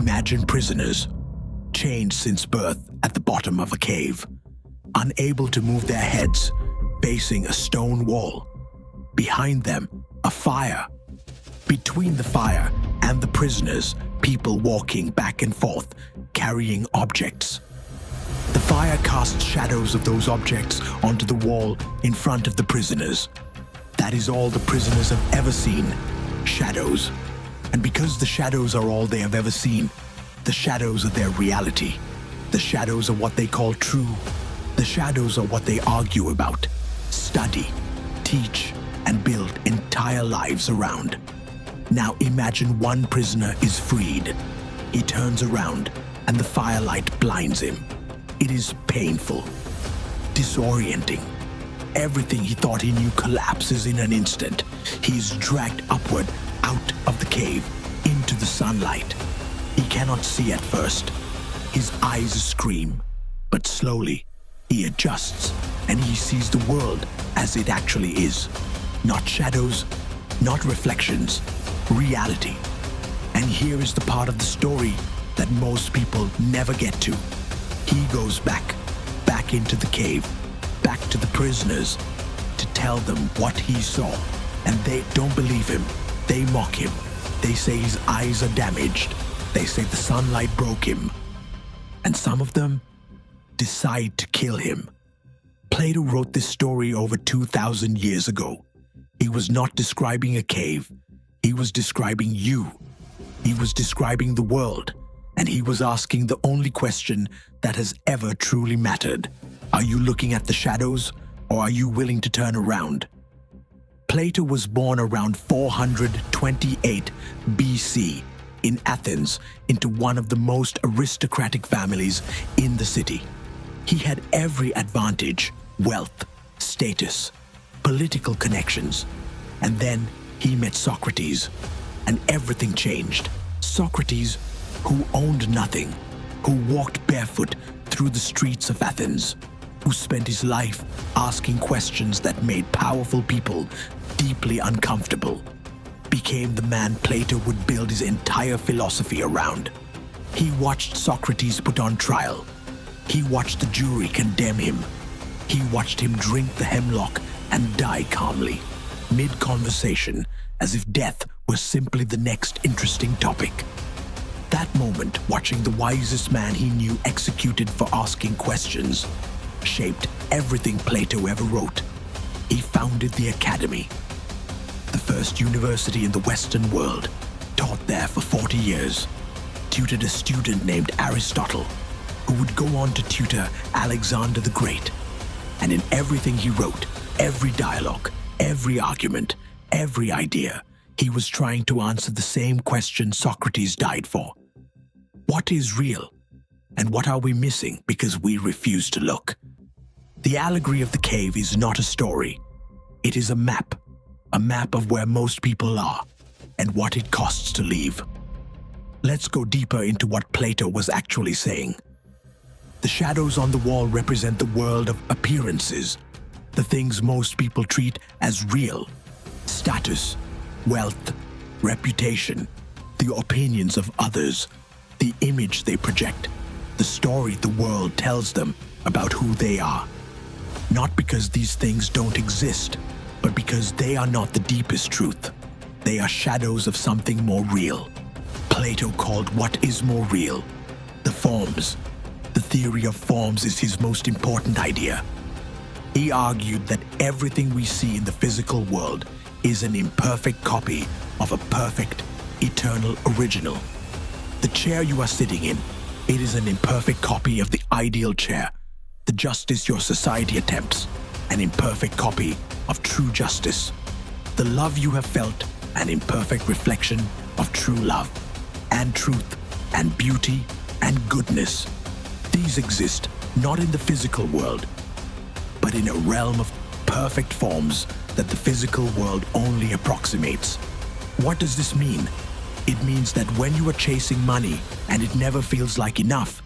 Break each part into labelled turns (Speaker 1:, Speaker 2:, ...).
Speaker 1: Imagine prisoners, chained since birth at the bottom of a cave, unable to move their heads, facing a stone wall. Behind them, a fire. Between the fire and the prisoners, people walking back and forth, carrying objects. The fire casts shadows of those objects onto the wall in front of the prisoners. That is all the prisoners have ever seen, shadows. And because the shadows are all they have ever seen, the shadows are their reality. The shadows are what they call true. The shadows are what they argue about, study, teach, and build entire lives around. Now imagine one prisoner is freed. He turns around and the firelight blinds him. It is painful, disorienting. Everything he thought he knew collapses in an instant. He is dragged upward out of the cave into the sunlight. He cannot see at first. His eyes scream, but slowly he adjusts and he sees the world as it actually is. Not shadows, not reflections, reality. And here is the part of the story that most people never get to. He goes back into the cave, back to the prisoners, to tell them what he saw. And they don't believe him. They mock him. They say his eyes are damaged. They say the sunlight broke him. And some of them decide to kill him. Plato wrote this story over 2,000 years ago. He was not describing a cave. He was describing you. He was describing the world. And he was asking the only question that has ever truly mattered. Are you looking at the shadows, or are you willing to turn around? Plato was born around 428 BC in Athens into one of the most aristocratic families in the city. He had every advantage, wealth, status, political connections. And then he met Socrates, and everything changed. Socrates, who owned nothing, who walked barefoot through the streets of Athens, who spent his life asking questions that made powerful people deeply uncomfortable, became the man Plato would build his entire philosophy around. He watched Socrates put on trial. He watched the jury condemn him. He watched him drink the hemlock and die calmly, mid-conversation, as if death was simply the next interesting topic. That moment, watching the wisest man he knew executed for asking questions, shaped everything Plato ever wrote. He founded the Academy, the first university in the Western world, taught there for 40 years, tutored a student named Aristotle, who would go on to tutor Alexander the Great. And in everything he wrote, every dialogue, every argument, every idea, he was trying to answer the same question Socrates died for. What is real? And what are we missing because we refuse to look? The allegory of the cave is not a story. It is a map of where most people are and what it costs to leave. Let's go deeper into what Plato was actually saying. The shadows on the wall represent the world of appearances, the things most people treat as real: status, wealth, reputation, the opinions of others, the image they project, the story the world tells them about who they are. Not because these things don't exist, but because they are not the deepest truth. They are shadows of something more real. Plato called what is more real the forms. The theory of forms is his most important idea. He argued that everything we see in the physical world is an imperfect copy of a perfect, eternal original. The chair you are sitting in, it is an imperfect copy of the ideal chair. The justice your society attempts, an imperfect copy of true justice. The love you have felt, an imperfect reflection of true love, and truth, and beauty, and goodness. These exist not in the physical world, but in a realm of perfect forms that the physical world only approximates. What does this mean? It means that when you are chasing money and it never feels like enough,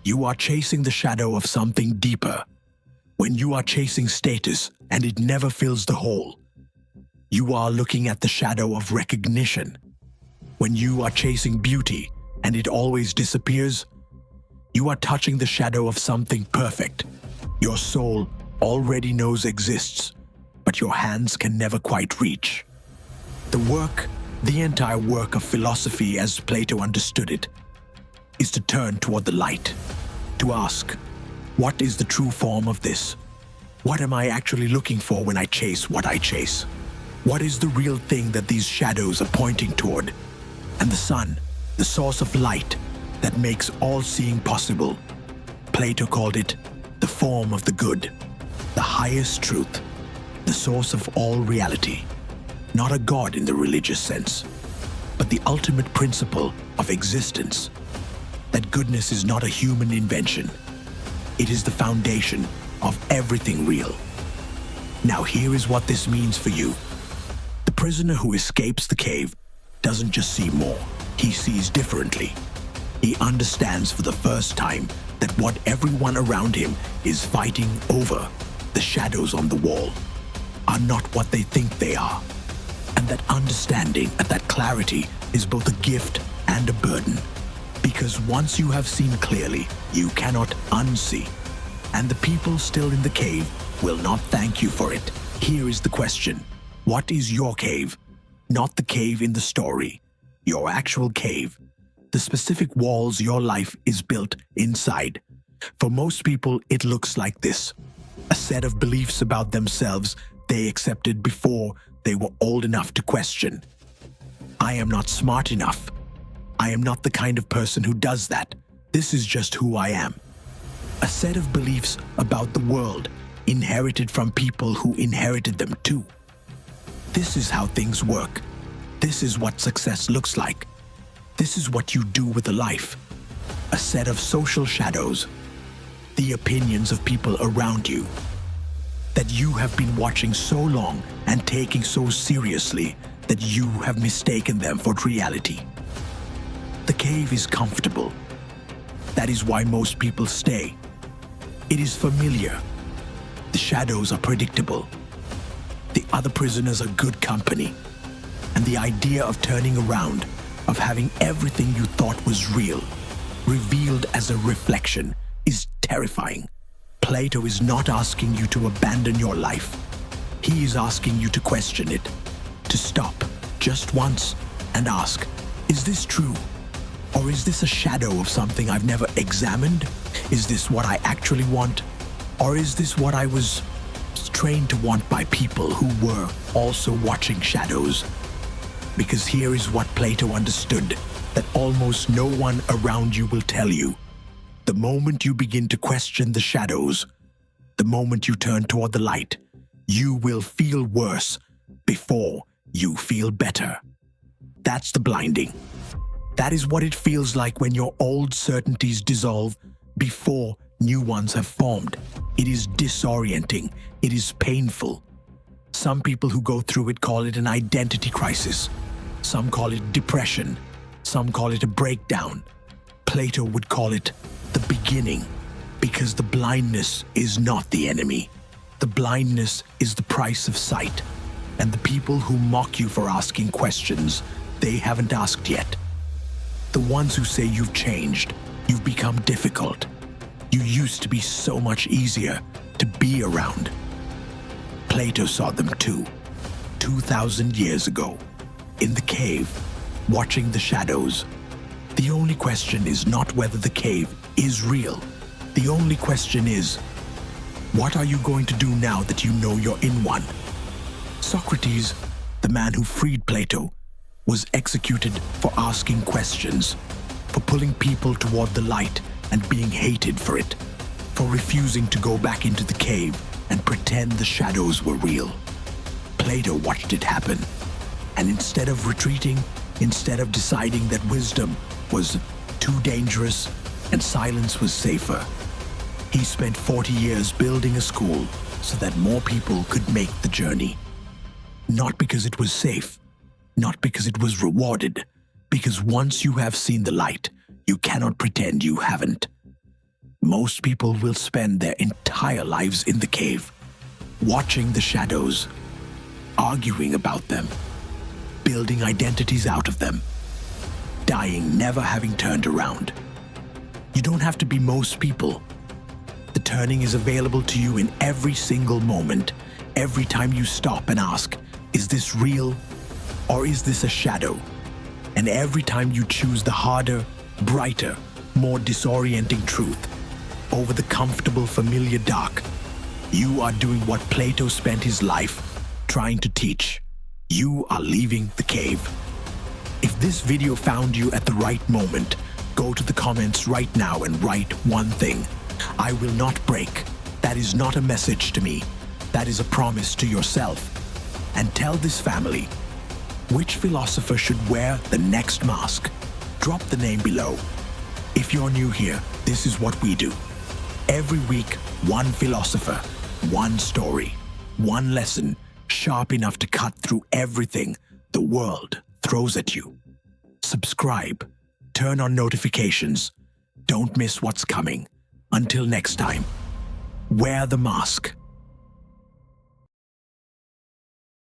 Speaker 1: you are chasing the shadow of something deeper. When you are chasing status and it never fills the hole, you are looking at the shadow of recognition. When you are chasing beauty and it always disappears? You are touching the shadow of something perfect. Your soul already knows exists, but your hands can never quite reach. The entire work of philosophy as Plato understood it, is to turn toward the light, to ask, what is the true form of this? What am I actually looking for when I chase what I chase? What is the real thing that these shadows are pointing toward? And the sun, the source of light that makes all seeing possible. Plato called it the form of the good, the highest truth, the source of all reality. Not a god in the religious sense, but the ultimate principle of existence. That goodness is not a human invention. It is the foundation of everything real. Now here is what this means for you. The prisoner who escapes the cave doesn't just see more, he sees differently. He understands for the first time that what everyone around him is fighting over, the shadows on the wall, are not what they think they are. And that understanding and that clarity is both a gift and a burden. Because once you have seen clearly, you cannot unsee. And the people still in the cave will not thank you for it. Here is the question. What is your cave? Not the cave in the story. Your actual cave. The specific walls your life is built inside. For most people, it looks like this. A set of beliefs about themselves they accepted before they were old enough to question. I am not smart enough. I am not the kind of person who does that. This is just who I am. A set of beliefs about the world inherited from people who inherited them too. This is how things work. This is what success looks like. This is what you do with a life. A set of social shadows. The opinions of people around you that you have been watching so long and taking so seriously that you have mistaken them for reality. The cave is comfortable. That is why most people stay. It is familiar. The shadows are predictable. The other prisoners are good company. And the idea of turning around, of having everything you thought was real, revealed as a reflection, is terrifying. Plato is not asking you to abandon your life. He is asking you to question it, to stop just once and ask, is this true? Or is this a shadow of something I've never examined? Is this what I actually want? Or is this what I was trained to want by people who were also watching shadows? Because here is what Plato understood, that almost no one around you will tell you. The moment you begin to question the shadows, the moment you turn toward the light, you will feel worse before you feel better. That's the blinding. That is what it feels like when your old certainties dissolve before new ones have formed. It is disorienting. It is painful. Some people who go through it call it an identity crisis. Some call it depression. Some call it a breakdown. Plato would call it the beginning, because the blindness is not the enemy. The blindness is the price of sight. And the people who mock you for asking questions, they haven't asked yet. The ones who say you've changed, you've become difficult. You used to be so much easier to be around. Plato saw them too, 2,000 years ago, in the cave, watching the shadows. The only question is not whether the cave is real. The only question is, what are you going to do now that you know you're in one? Socrates, the man who freed Plato, was executed for asking questions, for pulling people toward the light and being hated for it, for refusing to go back into the cave and pretend the shadows were real. Plato watched it happen, and instead of retreating, instead of deciding that wisdom was too dangerous and silence was safer, he spent 40 years building a school so that more people could make the journey. Not because it was safe, not because it was rewarded, because once you have seen the light, you cannot pretend you haven't. Most people will spend their entire lives in the cave, watching the shadows, arguing about them, building identities out of them. dying never having turned around. You don't have to be most people. The turning is available to you in every single moment, every time you stop and ask, is this real or is this a shadow? And every time you choose the harder, brighter, more disorienting truth over the comfortable, familiar dark, you are doing what Plato spent his life trying to teach. You are leaving the cave. If this video found you at the right moment, go to the comments right now and write one thing. I will not break. That is not a message to me. That is a promise to yourself. And tell this family, which philosopher should wear the next mask? Drop the name below. If you're new here, this is what we do. Every week, one philosopher, one story, one lesson, sharp enough to cut through everything the world throws at you. Subscribe, turn on notifications. Don't miss what's coming. Until next time, wear the mask.